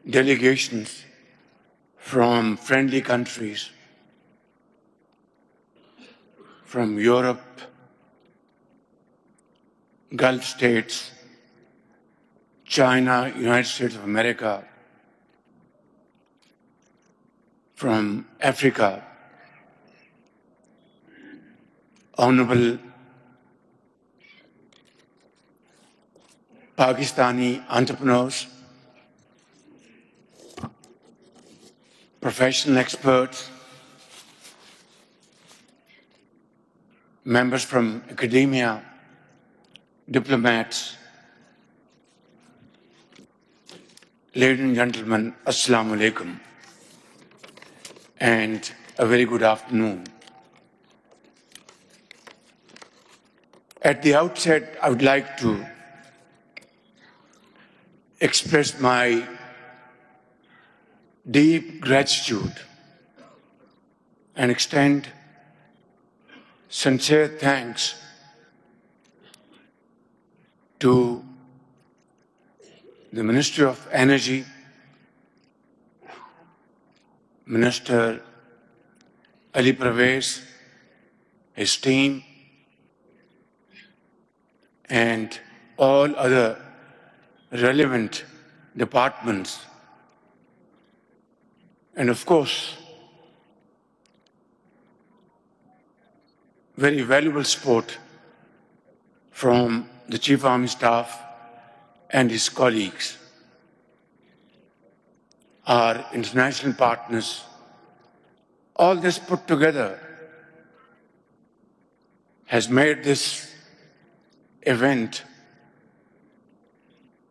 delegations from friendly countries, from Europe, Gulf states, China, United States of America, from Africa, Honorable Pakistani entrepreneurs, professional experts, members from academia, diplomats, ladies and gentlemen, Assalamu alaikum, and a very good afternoon. At the outset, I would like to express my deep gratitude and extend sincere thanks to the Ministry of Energy, Minister Ali Parvez, his team, and all other relevant departments, and of course, very valuable support from the Chief Army Staff and his colleagues, our international partners. All this put together has made this event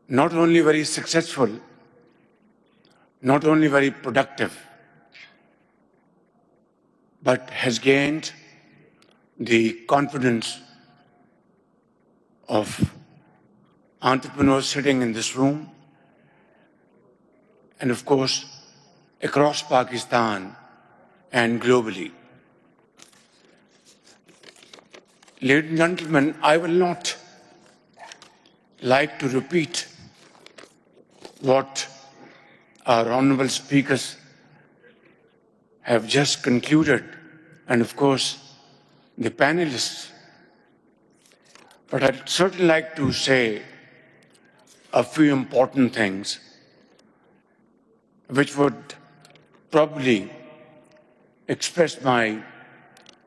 not only very successful, not only very productive, but has gained the confidence of entrepreneurs sitting in this room, and of course, across Pakistan and globally. Ladies and gentlemen, I will not like to repeat what our honorable speakers have just concluded, and of course, the panelists. But I'd certainly like to say a few important things which would probably express my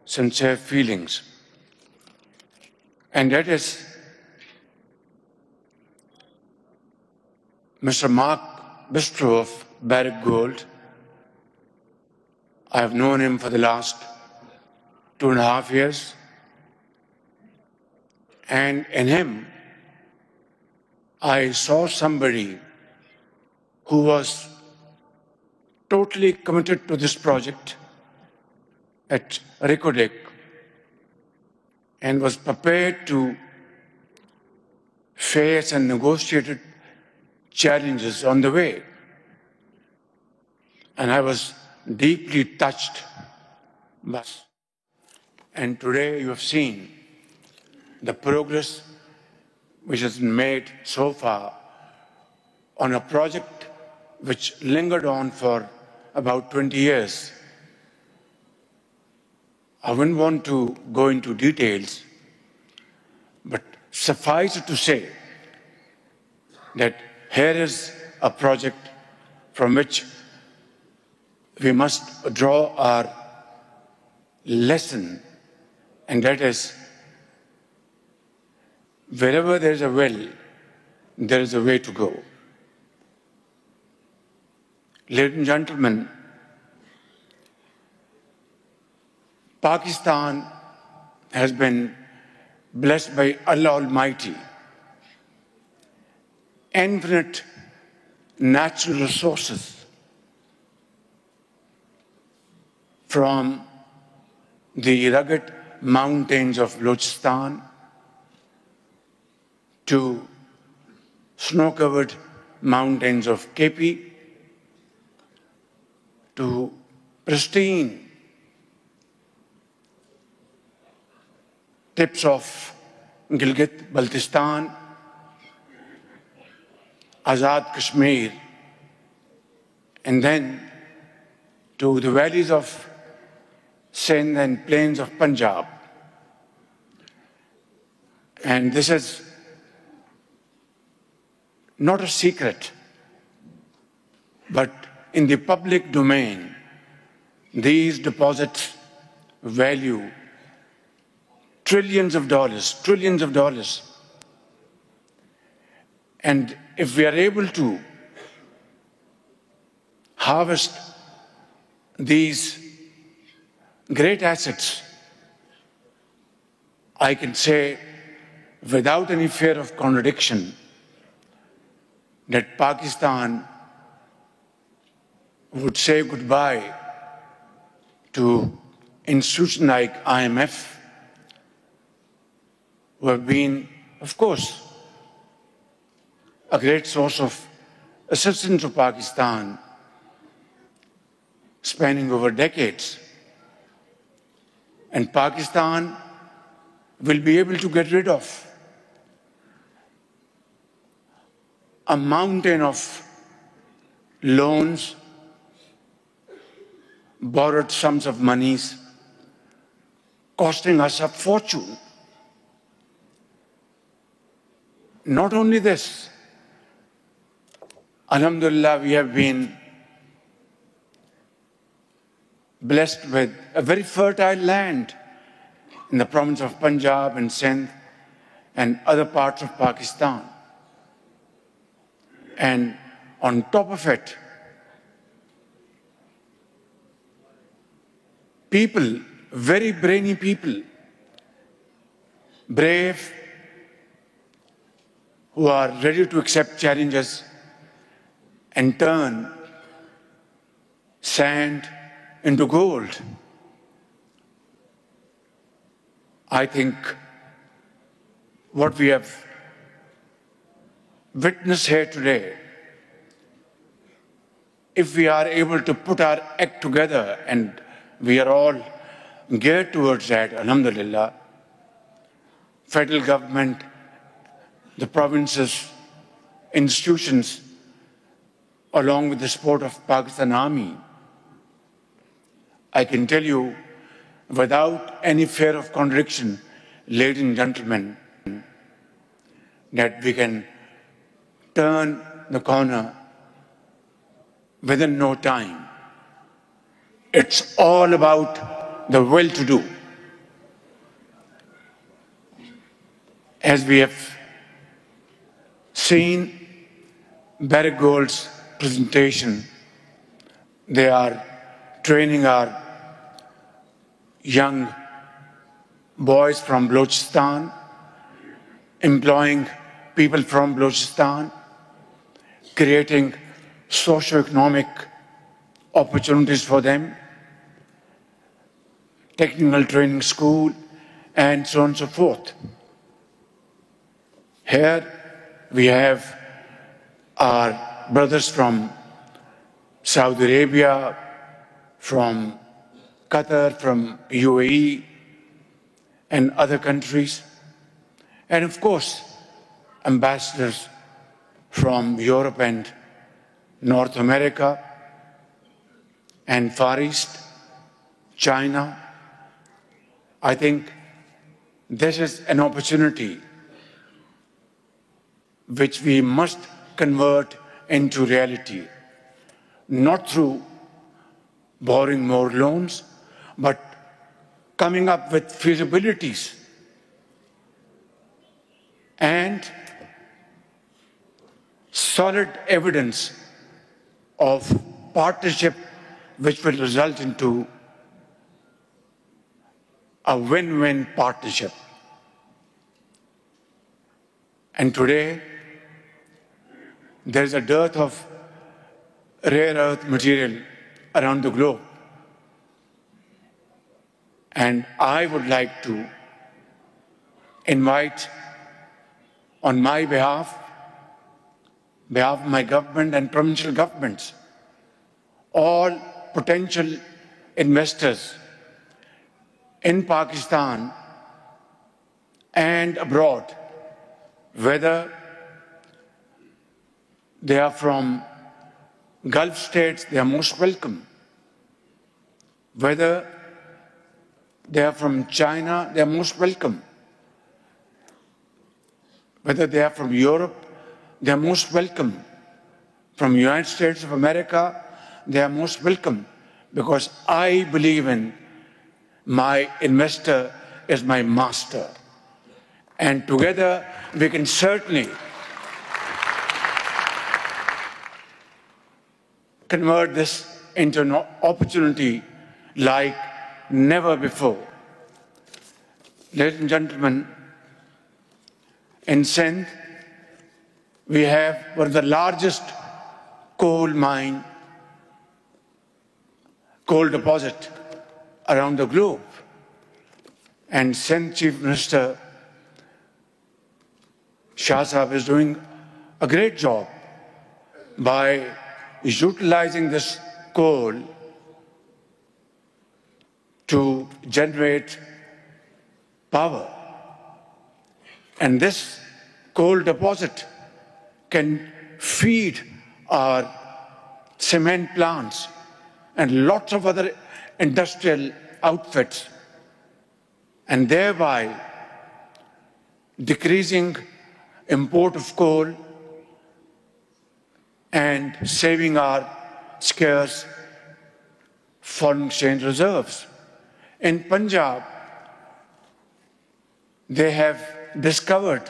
sincere feelings. And that is Mr. Mark Bistro of Barrick Gold. I have known him for the last 2.5 years. And in him, I saw somebody who was totally committed to this project at Reko Diq and was prepared to face and negotiate challenges on the way. And I was deeply touched by this. And today you have seen the progress which has been made so far on a project which lingered on for about 20 years. I wouldn't want to go into details, but suffice it to say that here is a project from which we must draw our lesson, and that is, wherever there is a will, there is a way to go. Ladies and gentlemen, Pakistan has been blessed by Allah Almighty, infinite natural resources, from the rugged mountains of Balochistan to snow-covered mountains of KP to pristine tips of Gilgit-Baltistan, Azad Kashmir, and then to the valleys of Sindh and plains of Punjab. And this is not a secret, but in the public domain, these deposits value trillions of dollars. And if we are able to harvest these great assets, I can say without any fear of contradiction that Pakistan would say goodbye to institutions like IMF, who have been, of course, a great source of assistance to Pakistan, spanning over decades. And Pakistan will be able to get rid of a mountain of loans, borrowed sums of monies, costing us a fortune. Not only this, Alhamdulillah, we have been blessed with a very fertile land in the province of Punjab and Sindh and other parts of Pakistan. And on top of it, people, very brainy people, brave, who are ready to accept challenges and turn sand into gold. I think what we have witnessed here today, if we are able to put our act together, and we are all geared towards that, alhamdulillah, federal government, the provinces, institutions, along with the support of Pakistan Army, I can tell you without any fear of contradiction, ladies and gentlemen, that we can turn the corner within no time. It's all about the will to do. As we have seen Barrick Gold's presentation, they are training our young boys from Balochistan, employing people from Balochistan, creating socio-economic opportunities for them, technical training school, and so on and so forth. Here we have our brothers from Saudi Arabia, from Qatar, from UAE, and other countries, and of course, ambassadors from Europe and North America and Far East, China. I think this is an opportunity which we must convert into reality, not through borrowing more loans, but coming up with feasibilities and solid evidence of partnership which will result into a win-win partnership. And today, there is a dearth of rare earth material around the globe. And I would like to invite, on my behalf of my government and provincial governments, all potential investors in Pakistan and abroad, whether they are from Gulf states, they are most welcome. Whether they are from China, they are most welcome. Whether they are from Europe, they are most welcome. From United States of America, they are most welcome, because I believe in my investor is my master. And together we can certainly convert this into an opportunity like never before. Ladies and gentlemen, in Sindh, we have one of the largest coal deposit around the globe. And Sindh Chief Minister Shah Sahab is doing a great job by utilizing this coal to generate power. And this coal deposit can feed our cement plants and lots of other industrial outfits, and thereby decreasing import of coal and saving our scarce foreign exchange reserves. In Punjab, they have discovered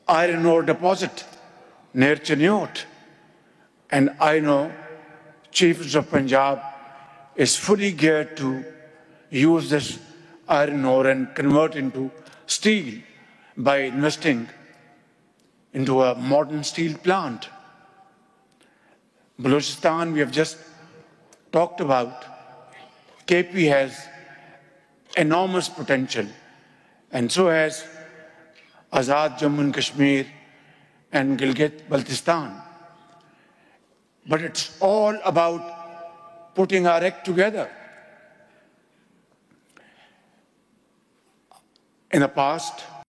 iron ore deposit near Cheniot, and I know Chief Minister of Punjab is fully geared to use this iron ore and convert into steel by investing into a modern steel plant. Balochistan, we have just talked about. KP has enormous potential, and so has Azad Jammu and Kashmir and Gilgit-Baltistan. But it's all about putting our act together. In the past,